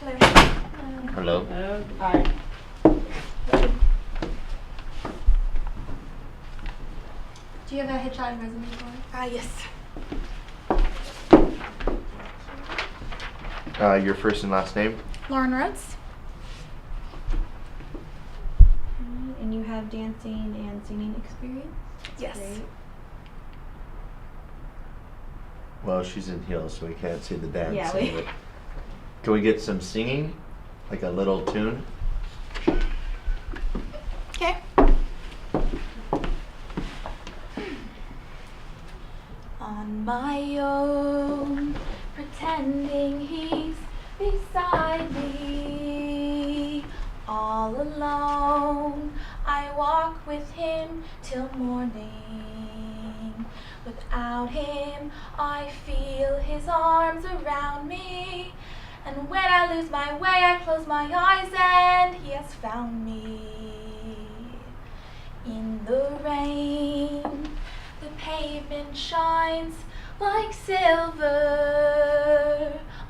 Hello. Hi. Do you have a headshot and resume for it? Yes. Your first and last name? Lauren Rhodes. And you have dancing and singing experience? Yes. Great. Well, she's in heels, so we can't see the dance. Yeah, but can we get some singing? Like a little tune? Okay. On my own, pretending he's beside me. All alone, I walk with him till morning. Without him, I feel his arms around me. And when I lose my way, I close my eyes and he has found me. In the rain, the pavement shines like silver.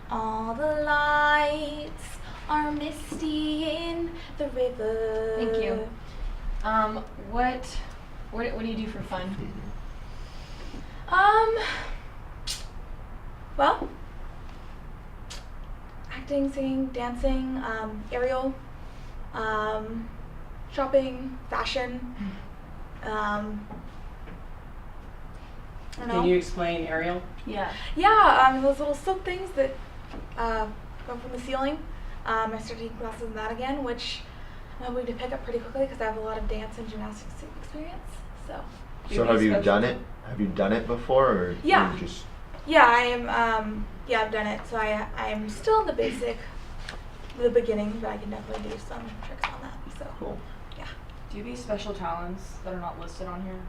All the lights are misty in the river. Thank you. What do you do for fun? Well, acting, singing, dancing, aerial, shopping, fashion. I don't know. Can you explain aerial? Yeah. Yeah, those little silk things that go from the ceiling. I started taking classes in that again, which I'm hoping to pick up pretty quickly because I have a lot of dance and gymnastics experience. So. So have you done it? Have you done it before, or Yeah. you just? Yeah, I am. Yeah, I've done it. So I'm still in the beginning, but I can definitely do some tricks on that. So. Cool. Yeah. Do you have any special talents that are not listed on here?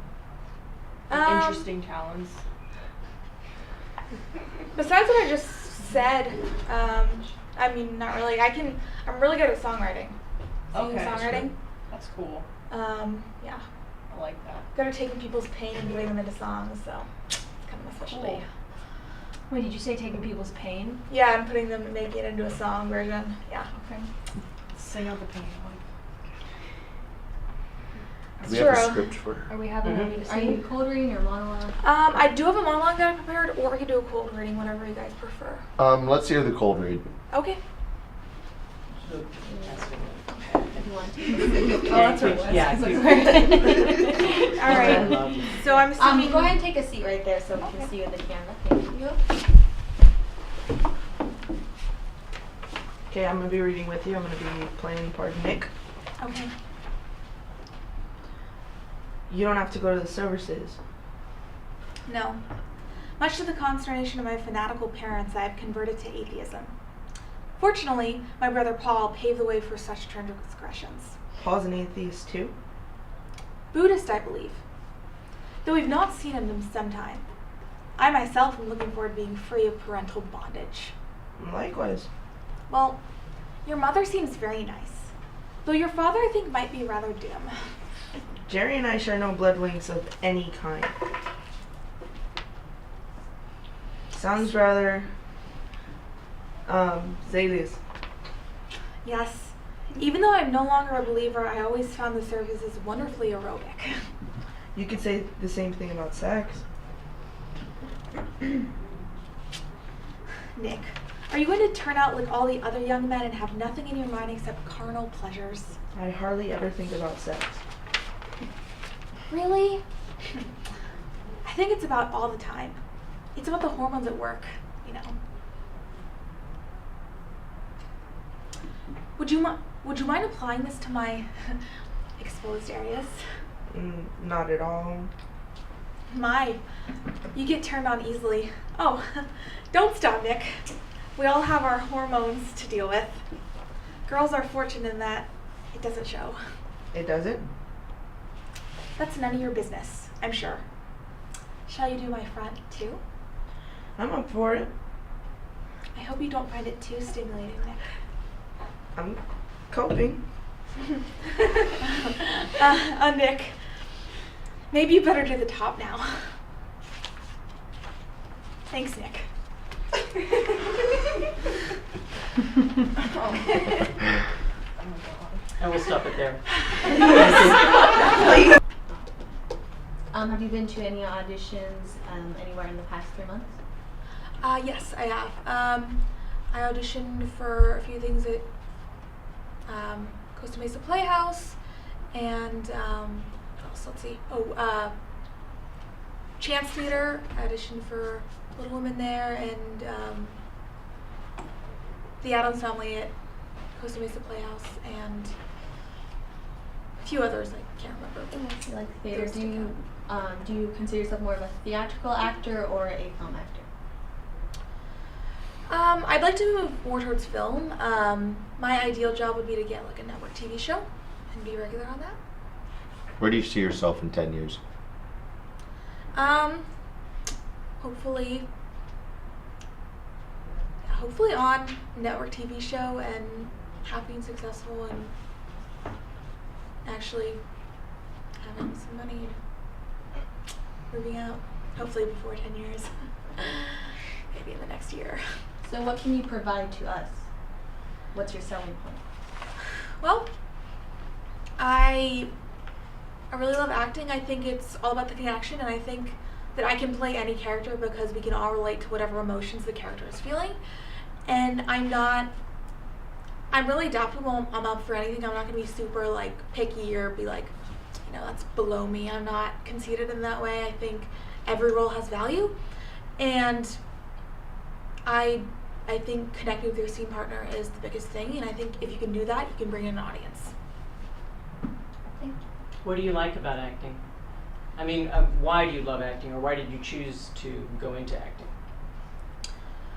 Interesting talents. Besides what I just said, I mean, not really. I'm really good at songwriting. Singing, Okay. songwriting. That's cool. Yeah. I like that. Good at taking people's pain and putting them into songs. So it's kind of my specialty. Cool. Wait, did you say taking people's pain? Yeah, and making it into a song version. Yeah. Okay. Sing out the pain. Do we have a Sure. script for her? Are we having Mhm. me to Are you sing? cold reading or monologue? I do have a monologue that I prepared, or I could do a cold reading, whatever you guys prefer. Let's hear the cold read. Okay. If you want to. Oh, that's what it was. Yeah, All right. So I'm assuming. Go ahead and take a seat right there so we can Okay. see you in the camera. Thank you. Okay, I'm going to be reading with you. I'm going to be playing the part of Nick. Okay. You don't have to go to the services. No. Much to the consternation of my fanatical parents, I have converted to atheism. Fortunately, my brother Paul paved the way for such transgressions. Paul's an atheist too. Buddhist, I believe. Though we've not seen him in some time. I myself am looking forward to being free of parental bondage. Likewise. Well, your mother seems very nice. Though your father, I think, might be rather dim. Jerry and I share no blood links of any kind. Sounds rather, zealous. Yes. Even though I'm no longer a believer, I always found the services wonderfully aerobic. You could say the same thing about sex. Nick, are you going to turn out like all the other young men and have nothing in your mind except carnal pleasures? I hardly ever think about sex. Really? I think it's about all the time. It's about the hormones at work, you know. Would you mind applying this to my exposed areas? Not at all. My, you get turned on easily. Oh, don't stop, Nick. We all have our hormones to deal with. Girls are fortunate in that it doesn't show. It doesn't? That's none of your business, I'm sure. Shall you do my front, too? I'm up for it. I hope you don't find it too stimulating, Nick. I'm coping. Nick, maybe you better do the top now. Thanks, Nick. And we'll stop it there. Have you been to any auditions anywhere in the past 3 months? Yes, I have. I auditioned for a few things at Costa Mesa Playhouse and what else? Let's see. Chance Theater. I auditioned for Little Women there, and The Addams Family at Costa Mesa Playhouse, and a few others I can't remember. You like theater? Those Do two you consider yourself more of a theatrical actor or a film actor? I'd like to move more towards film. My ideal job would be to get like a network TV show and be regular on that. Where do you see yourself in 10 years? Hopefully on network TV show and happy and successful and actually having some money and moving out. Hopefully before 10 years. Maybe in the next year. So what can you provide to us? What's your selling point? Well, I really love acting. I think it's all about the connection, and I think that I can play any character because we can all relate to whatever emotions the character is feeling. And I'm really adaptable. I'm up for anything. I'm not going to be super like picky or be like, that's below me. I'm not conceited in that way. I think every role has value, and I think connecting with your scene partner is the biggest thing, and I think if you can do that, you can bring in an audience. Thank you. What do you like about acting? I mean, why do you love acting, or why did you choose to go into acting?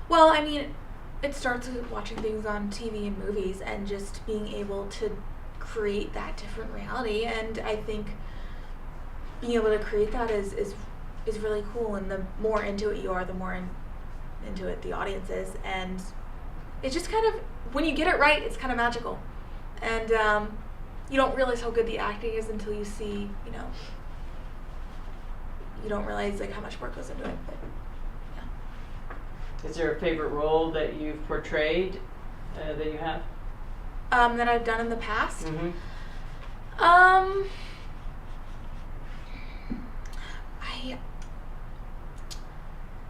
Well, I mean, it starts with watching things on TV and movies and just being able to create that different reality, and I think being able to create that is really cool, and the more into it you are, the more into it the audience is, and it's just kind of, when you get it right, it's kind of magical, and you don't realize how good the acting is until you see, you don't realize like how much work goes into it. But yeah. Is there a favorite role that you've portrayed that you have? That I've done in the past. Mm-hmm. I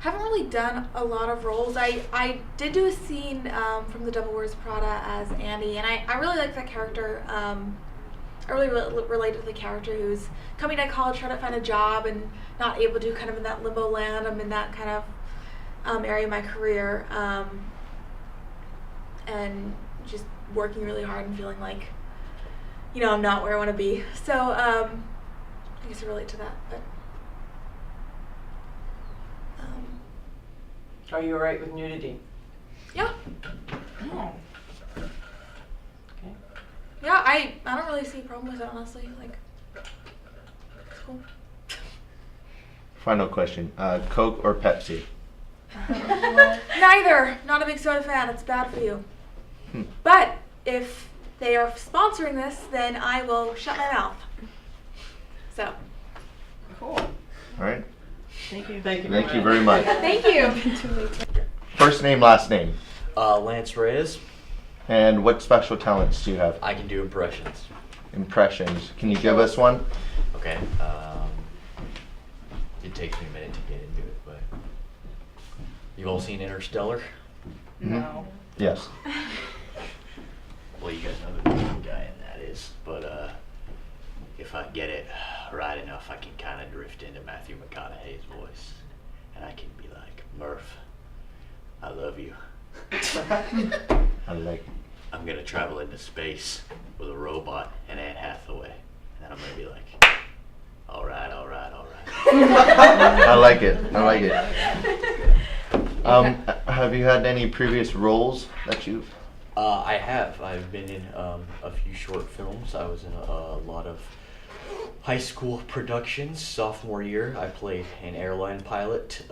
haven't really done a lot of roles. I did do a scene from The Devil Wears Prada as Andy, and I really like that character. I really related to the character who's coming out of college, trying to find a job and not able to, kind of in that limbo land. I'm in that kind of area of my career, and just working really hard and feeling like, I'm not where I want to be. So I guess I relate to that. But Are you alright with nudity? yeah, Oh. Okay. yeah, I don't really see a problem with it, honestly. Like, it's cool. Final question. Coke or Pepsi? Neither. Not a big soda fan. It's bad for you. But if they are sponsoring this, then I will shut my mouth. So. Cool. All right. Thank you. Thank you. Thank you very much. Thank you. First name, last name. Lance Reyes. And what special talents do you have? I can do impressions. Impressions. Can you give us one? Okay. It takes me a minute to get into it, but you've all seen Interstellar? No. Yes. Well, you guys know who the main guy in that is, but if I get it right enough, I can kind of drift into Matthew McConaughey's voice, and I can be like, Murph, I love you. I like. I'm gonna travel into space with a robot and Anne Hathaway, and then I'm gonna be like, all right. I like it. I like it. Have you had any previous roles that you've? I have. I've been in a few short films. I was in a lot of high school productions. Sophomore year, I played an airline pilot.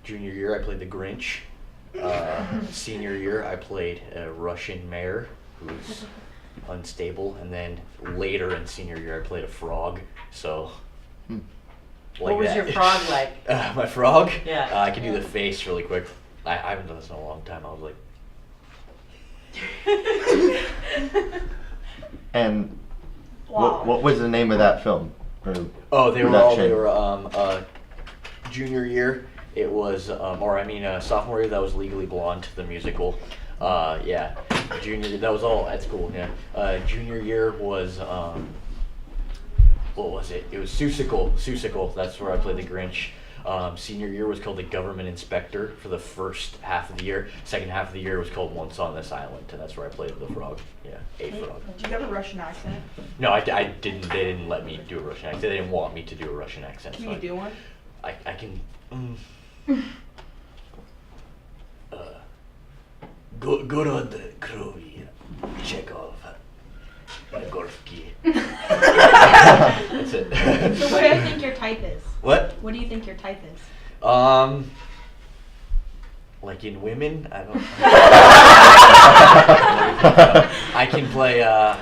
Junior year, I played the Grinch. Senior year, I played a Russian mayor who's unstable. And then later in senior year, I played a frog. So, What was your frog like? My frog? Yeah. I can do the face really quick. I haven't done this in a long time. I was like And Wow. what was the name of that film? Or Oh, they were production? junior year. It was sophomore year. That was Legally Blonde, the musical. Yeah, junior. That was all at school. Yeah. Junior year was what was it? It was Seussical. Seussical. That's where I played the Grinch. Senior year was called the Government Inspector for the first half of the year. Second half of the year was called Once on This Island, and that's where I played the frog. Yeah, a frog. Do you have a Russian accent? No, I didn't. They didn't let me do a Russian accent. They didn't want me to do a Russian accent. Can so you do one? I can. Gorod Krovi, Chekhov, Gorky. That's it. So what do you think your type is? What? What do you think your type is? Like in women, I don't. I can play a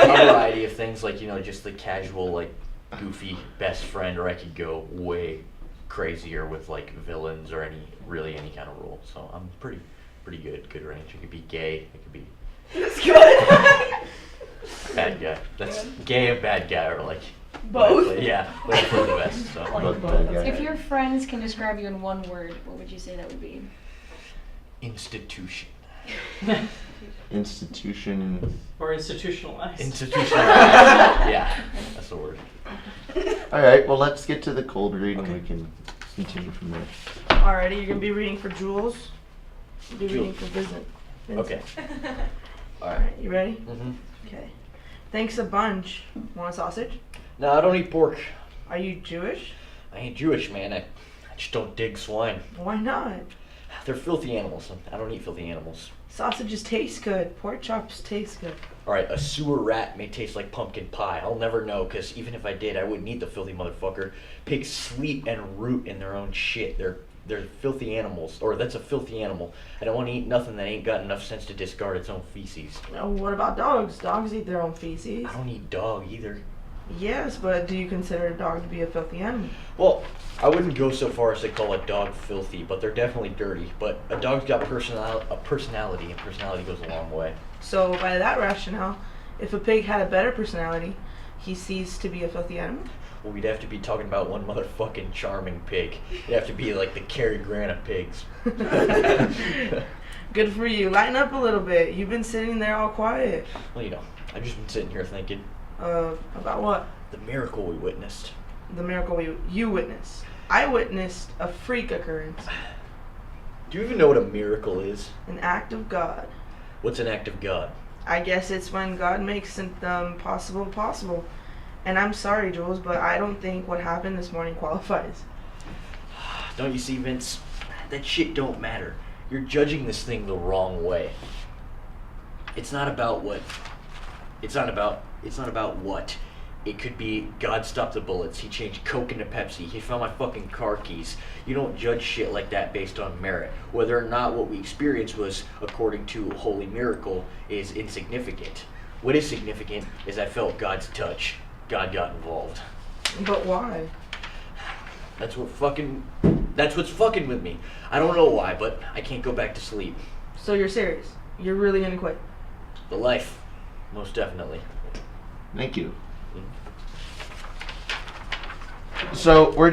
variety of things, like just the casual, like goofy best friend, or I could go way crazier with like villains or any kind of role. So I'm pretty good range. I could be gay. I could be That's good. bad guy. That's gay and bad guy are like Both? Yeah, but I play the best. So. Both bad guys. If your friends can describe you in one word, what would you say that would be? Institution. Institution. Or institutionalized. Institutionalized. Yeah, that's the word. All right. Well, let's get to the cold read, Okay. and we can continue from there. Alrighty, you're gonna be reading for Jules. You'll be reading Jules. for Vincent. Okay. All right. Alright, you ready? Mm-hmm. Okay. Thanks a bunch. Want a sausage? No, I don't eat pork. Are you Jewish? I ain't Jewish, man. I just don't dig swine. Why not? They're filthy animals. I don't eat filthy animals. Sausages taste good. Pork chops taste good. Alright, a sewer rat may taste like pumpkin pie. I'll never know, because even if I did, I wouldn't eat the filthy motherfucker. Pigs sleep and root in their own shit. They're filthy animals. Or that's a filthy animal. I don't want to eat nothing that ain't got enough sense to discard its own feces. Now, what about dogs? Dogs eat their own feces. I don't eat dog either. Yes, but do you consider a dog to be a filthy animal? Well, I wouldn't go so far as to call a dog filthy, but they're definitely dirty. But a dog's got personality, and personality goes a long way. So, by that rationale, if a pig had a better personality, he ceased to be a filthy animal? Well, we'd have to be talking about one motherfucking charming pig. It'd have to be like the Cary Grant of pigs. Good for you. Lighten up a little bit. You've been sitting there all quiet. Well, I've just been sitting here thinking, About what? the miracle we witnessed. The miracle you witnessed. I witnessed a freak occurrence. Do you even know what a miracle is? An act of God. What's an act of God? I guess it's when God makes possible possible. And I'm sorry, Jules, but I don't think what happened this morning qualifies. Don't you see, Vince? That shit don't matter. You're judging this thing the wrong way. It's not about what. It's not about what. It could be God stopped the bullets. He changed Coke into Pepsi. He found my fucking car keys. You don't judge shit like that based on merit. Whether or not what we experienced was according to a holy miracle is insignificant. What is significant is I felt God's touch. God got involved. But why? That's what's fucking with me. I don't know why, but I can't go back to sleep. So you're serious? You're really gonna quit? The life, most definitely. Thank you. So, where do you